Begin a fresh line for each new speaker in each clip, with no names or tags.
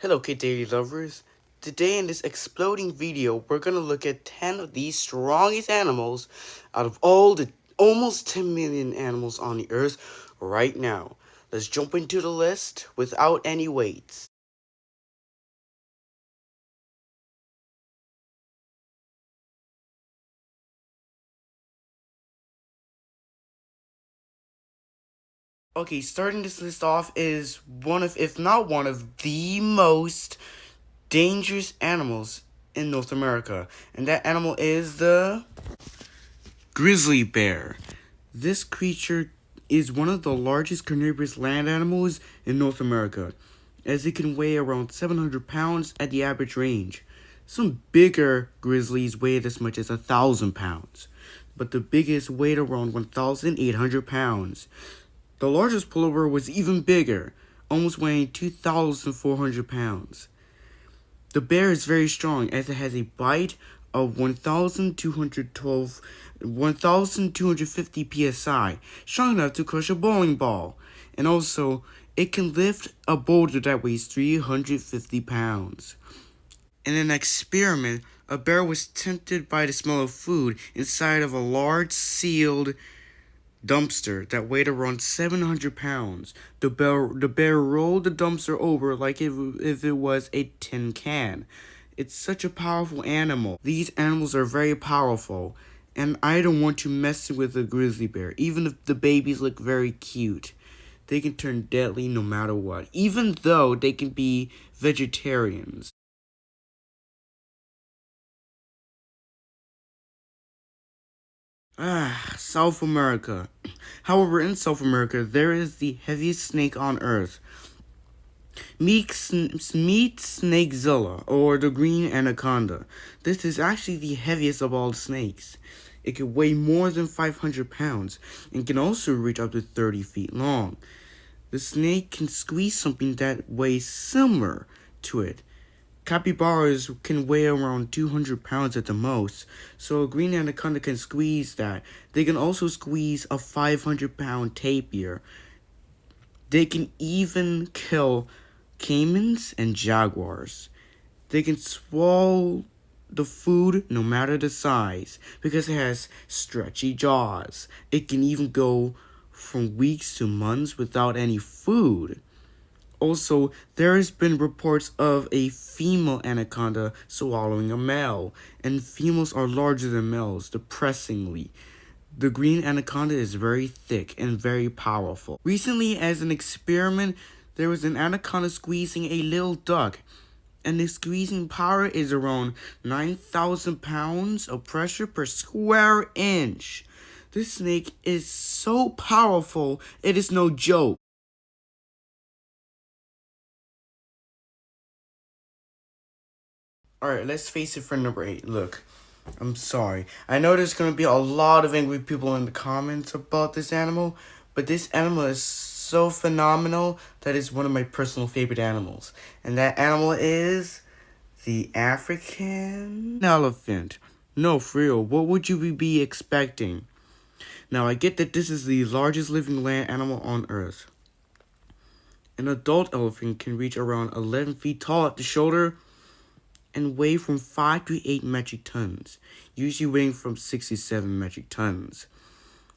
Hello Daily Lovers. Today in this exploding video, we're gonna look at 10 of the strongest animals out of all the almost 10 million animals on the earth right now. Let's jump into the list without any waits. Okay, starting this list off is one of, if not one of, the most dangerous animals in North America. And that animal is the grizzly bear. This creature is one of the largest carnivorous land animals in North America, as it can weigh around 700 pounds at the average range. Some bigger grizzlies weighed as much as 1,000 pounds, but the biggest weighed around 1,800 pounds. The largest polar bear was even bigger, almost weighing 2,400 pounds. The bear is very strong as it has a bite of 1,250 psi, strong enough to crush a bowling ball. And also, it can lift a boulder that weighs 350 pounds. In an experiment, a bear was tempted by the smell of food inside of a large sealed dumpster that weighed around 700 pounds. The bear rolled the dumpster over like if it was a tin can. It's such a powerful animal. These animals are very powerful, and I don't want to mess with a grizzly bear, even if the babies look very cute. They can turn deadly no matter what, even though they can be vegetarians. South America. However, in South America, there is the heaviest snake on Earth. Meet Snakezilla, or the green anaconda. This is actually the heaviest of all snakes. It can weigh more than 500 pounds and can also reach up to 30 feet long. The snake can squeeze something that weighs similar to it. Capybaras can weigh around 200 pounds at the most, so a green anaconda can squeeze that. They can also squeeze a 500-pound tapir. They can even kill caimans and jaguars. They can swallow the food no matter the size because it has stretchy jaws. It can even go from weeks to months without any food. Also, there has been reports of a female anaconda swallowing a male, and females are larger than males, depressingly. The green anaconda is very thick and very powerful. Recently, as an experiment, there was an anaconda squeezing a little duck, and the squeezing power is around 9,000 pounds of pressure per square inch. This snake is so powerful, it is no joke. Alright, let's face it for number 8. Look, I'm sorry. I know there's going to be a lot of angry people in the comments about this animal, but this animal is so phenomenal that it's one of my personal favorite animals. And that animal is the African elephant. No, for real, what would you be expecting? Now, I get that this is the largest living land animal on Earth. An adult elephant can reach around 11 feet tall at the shoulder and weigh from 5 to 8 metric tons, usually weighing from 6 to 7 metric tons.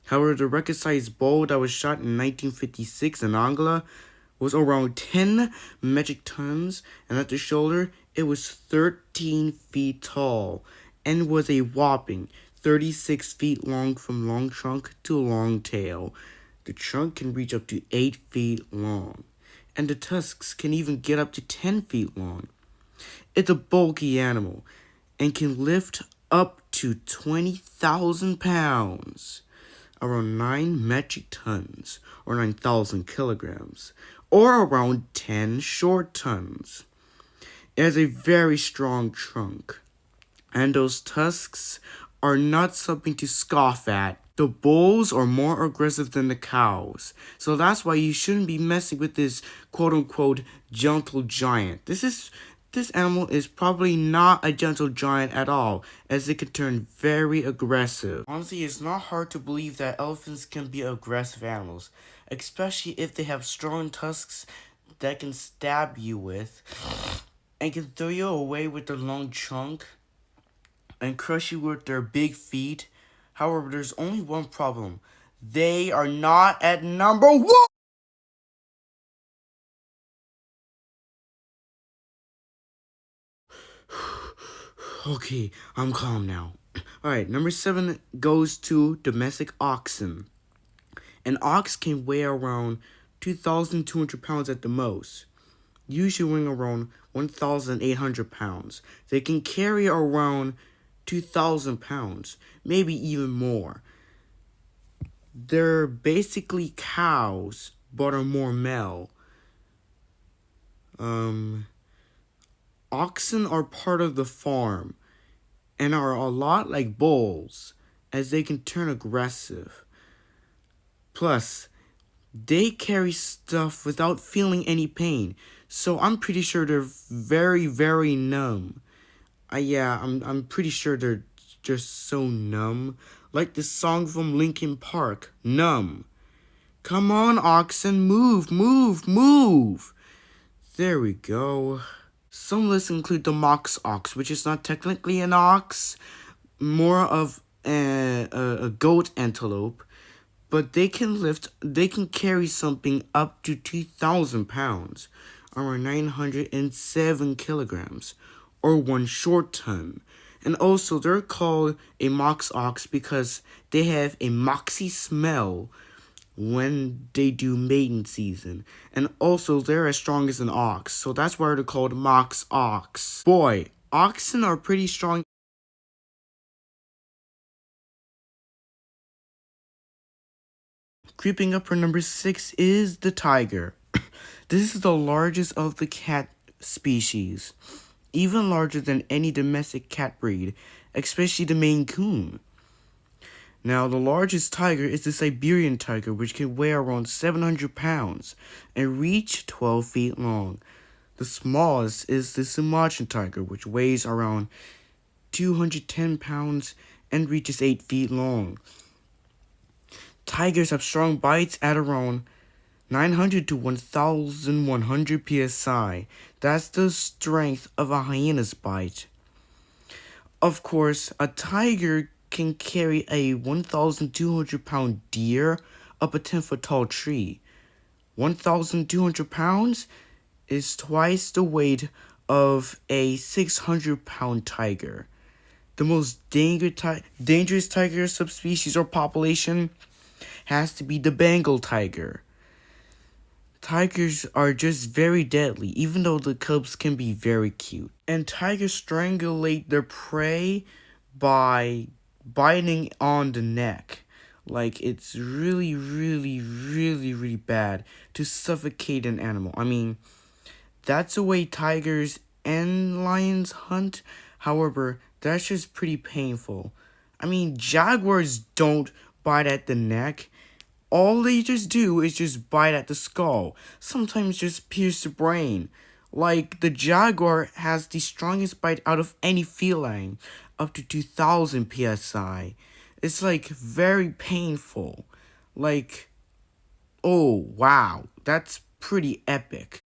However, the record-sized bull that was shot in 1956 in Angola was around 10 metric tons, and at the shoulder, it was 13 feet tall, and was a whopping 36 feet long from long trunk to long tail. The trunk can reach up to 8 feet long, and the tusks can even get up to 10 feet long. It's a bulky animal and can lift up to 20,000 pounds, around 9 metric tons, or 9,000 kilograms, or around 10 short tons. It has a very strong trunk, and those tusks are not something to scoff at. The bulls are more aggressive than the cows, so that's why you shouldn't be messing with this quote-unquote gentle giant. This animal is probably not a gentle giant at all, as it can turn very aggressive. Honestly, it's not hard to believe that elephants can be aggressive animals, especially if they have strong tusks that can stab you with. and can throw you away with their long trunk and crush you with their big feet. However, there's only one problem. They are not at number one! Okay, I'm calm now. Alright, number 7 goes to domestic oxen. An ox can weigh around 2,200 pounds at the most, usually weighing around 1,800 pounds. They can carry around 2,000 pounds, maybe even more. They're basically cows, but are more male. Oxen are part of the farm and are a lot like bulls, as they can turn aggressive. Plus, they carry stuff without feeling any pain, so I'm pretty sure they're very, very numb. I'm pretty sure they're just so numb. Like the song from Linkin Park, Numb. Come on, oxen, move, move, move. There we go. Some lists include the mox ox, which is not technically an ox, more of a goat antelope, but they can carry something up to 2,000 pounds, or 907 kilograms, or 1 short ton. And also, they're called a mox ox because they have a moxie smell when they do mating season. And also, they're as strong as an ox, so that's why they're called mox ox. Boy, oxen are pretty strong. Creeping up for number 6 is the tiger. This is the largest of the cat species, even larger than any domestic cat breed, especially the Maine Coon. Now, the largest tiger is the Siberian tiger, which can weigh around 700 pounds and reach 12 feet long. The smallest is the Sumatran tiger, which weighs around 210 pounds and reaches 8 feet long. Tigers have strong bites at around 900 to 1,100 psi. That's the strength of a hyena's bite. Of course, a tiger can carry a 1,200 pound deer up a 10-foot tall tree. 1,200 pounds is twice the weight of a 600 pound tiger. The most dangerous tiger subspecies or population has to be the Bengal tiger. Tigers are just very deadly, even though the cubs can be very cute. And tigers strangulate their prey by biting on the neck. Like, it's really, really, really, really bad to suffocate an animal. I mean, that's the way tigers and lions hunt. However, that's just pretty painful. I mean, jaguars don't bite at the neck. All they just do is just bite at the skull, sometimes just pierce the brain. Like, the jaguar has the strongest bite out of any feline, up to 2,000 psi. It's like very painful. Like, oh wow, that's pretty epic.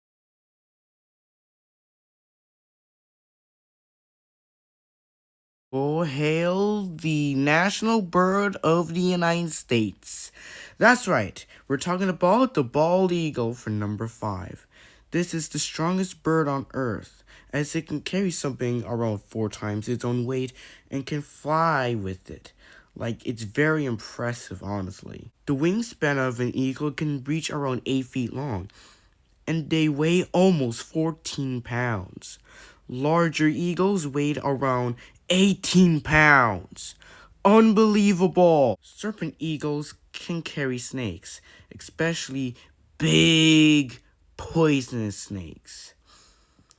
Oh, hail the national bird of the United States. That's right, we're talking about the bald eagle for number 5. This is the strongest bird on earth, as it can carry something around 4 times its own weight and can fly with it. Like, it's very impressive, honestly. The wingspan of an eagle can reach around 8 feet long, and they weigh almost 14 pounds. Larger eagles weighed around 18 pounds. Unbelievable! Serpent eagles can carry snakes, especially big, poisonous snakes.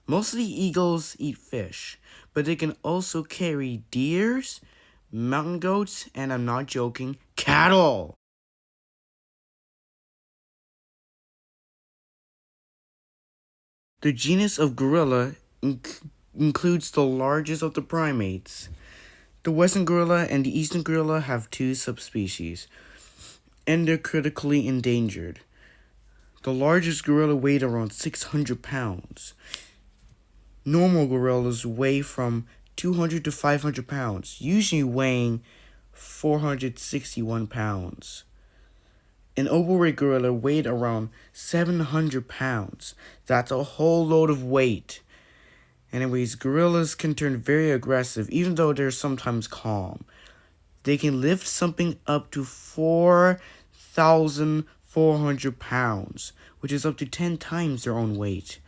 Most of the eagles eat fish, but they can also carry deers, mountain goats, and I'm not joking, cattle. The genus of gorilla includes the largest of the primates. The western gorilla and the eastern gorilla have 2 subspecies, and they're critically endangered. The largest gorilla weighed around 600 pounds. Normal gorillas weigh from 200 to 500 pounds, usually weighing 461 pounds. An overweight gorilla weighed around 700 pounds. That's a whole load of weight. Anyways, gorillas can turn very aggressive even though they're sometimes calm. They can lift something up to 4,400 pounds, which is up to 10 times their own weight.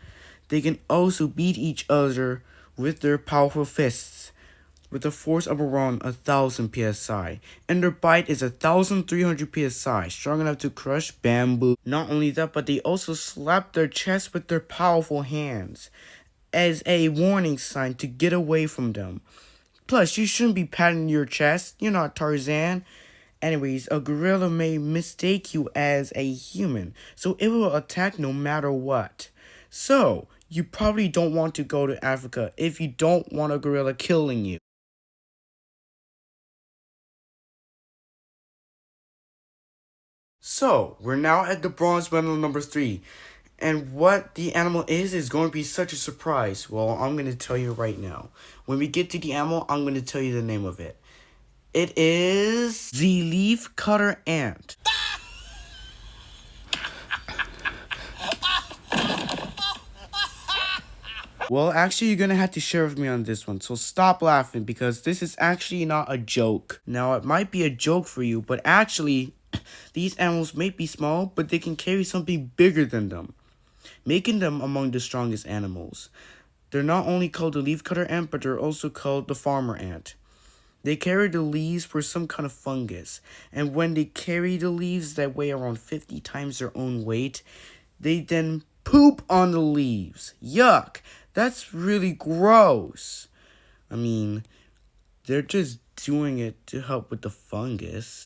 They can also beat each other with their powerful fists with a force of around 1,000 psi, and their bite is 1,300 psi, strong enough to crush bamboo. Not only that, but they also slap their chest with their powerful hands as a warning sign to get away from them. Plus, you shouldn't be patting your chest. You're not Tarzan. Anyways, a gorilla may mistake you as a human, so it will attack no matter what. So, you probably don't want to go to Africa if you don't want a gorilla killing you. So, we're now at the bronze medal number 3. And what the animal is going to be such a surprise. Well, I'm going to tell you right now. When we get to the animal, I'm going to tell you the name of it. It is the leafcutter ant. Well, actually, you're gonna have to share with me on this one, so stop laughing because this is actually not a joke. Now, it might be a joke for you, but actually, these animals may be small, but they can carry something bigger than them, making them among the strongest animals. They're not only called the leafcutter ant, but they're also called the farmer ant. They carry the leaves for some kind of fungus, and when they carry the leaves that weigh around 50 times their own weight, they then poop on the leaves. Yuck! That's really gross. I mean, they're just doing it to help with the fungus.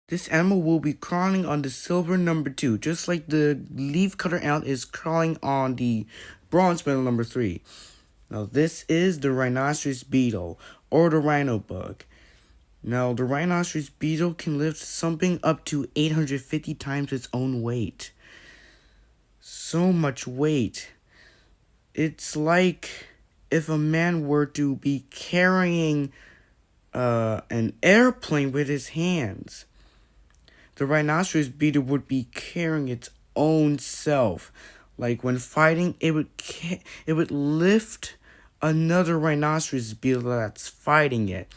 This animal will be crawling on the silver number 2, just like the leafcutter ant is crawling on the bronze medal number 3. Now, this is the rhinoceros beetle, or the rhino bug. Now, the rhinoceros beetle can lift something up to 850 times its own weight. So much weight. It's like if a man were to be carrying an airplane with his hands. The rhinoceros beetle would be carrying its own self. Like when fighting, it would lift another rhinoceros beetle that's fighting it.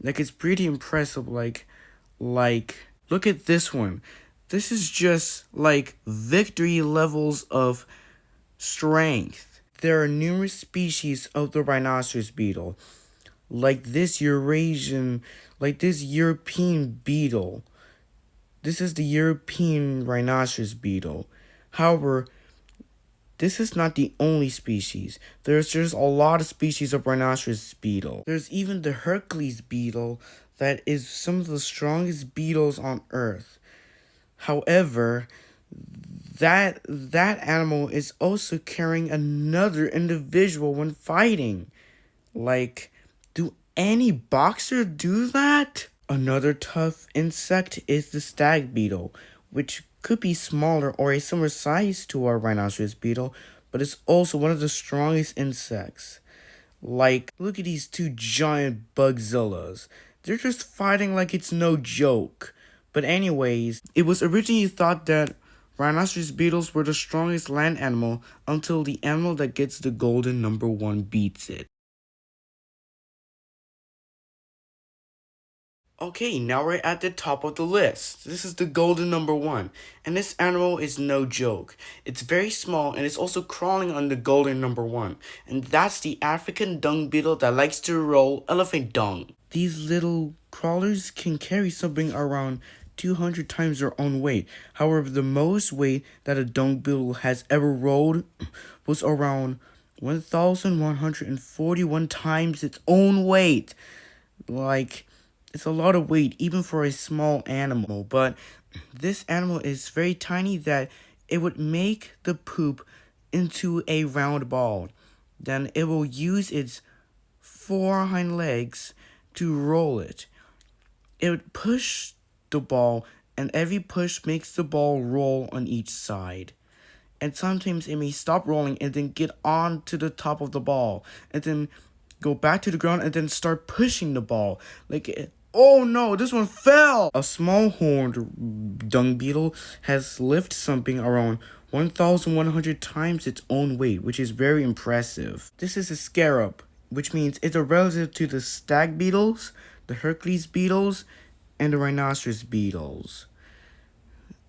Like it's pretty impressive. Like look at this one. This is just like victory levels of strength. There are numerous species of the rhinoceros beetle, like this European beetle. This is the European rhinoceros beetle. However, this is not the only species. There's just a lot of species of rhinoceros beetle. There's even the Hercules beetle that is some of the strongest beetles on Earth. However, that animal is also carrying another individual when fighting. Like, do any boxer do that? Another tough insect is the stag beetle, which could be smaller or a similar size to our rhinoceros beetle, but it's also one of the strongest insects. Like, look at these two giant bugzillas. They're just fighting like it's no joke. But anyways, it was originally thought that rhinoceros beetles were the strongest land animal until the animal that gets the golden number 1 beats it. Okay, now we're at the top of the list. This is the golden number 1, and this animal is no joke. It's very small, and it's also crawling on the golden number 1, and that's the African dung beetle that likes to roll elephant dung. These little crawlers can carry something around 200 times their own weight. However, the most weight that a dung beetle has ever rolled was around 1,141 times its own weight. Like, it's a lot of weight even for a small animal, but this animal is very tiny that it would make the poop into a round ball. Then it will use its 4 hind legs to roll it. It would push the ball and every push makes the ball roll on each side. And sometimes it may stop rolling and then get on to the top of the ball and then go back to the ground and then start pushing the ball. Oh no, this one fell! A small horned dung beetle has lifted something around 1,100 times its own weight, which is very impressive. This is a scarab, which means it's a relative to the stag beetles, the Hercules beetles, and the rhinoceros beetles.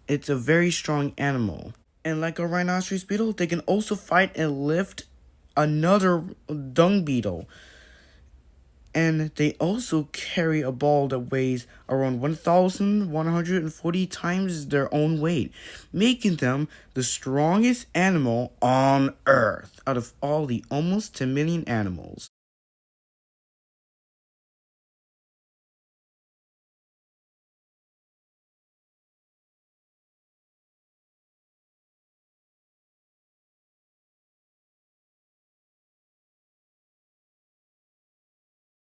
It's a very strong animal. And like a rhinoceros beetle, they can also fight and lift another dung beetle. And they also carry a ball that weighs around 1,140 times their own weight, making them the strongest animal on Earth out of all the almost 10 million animals.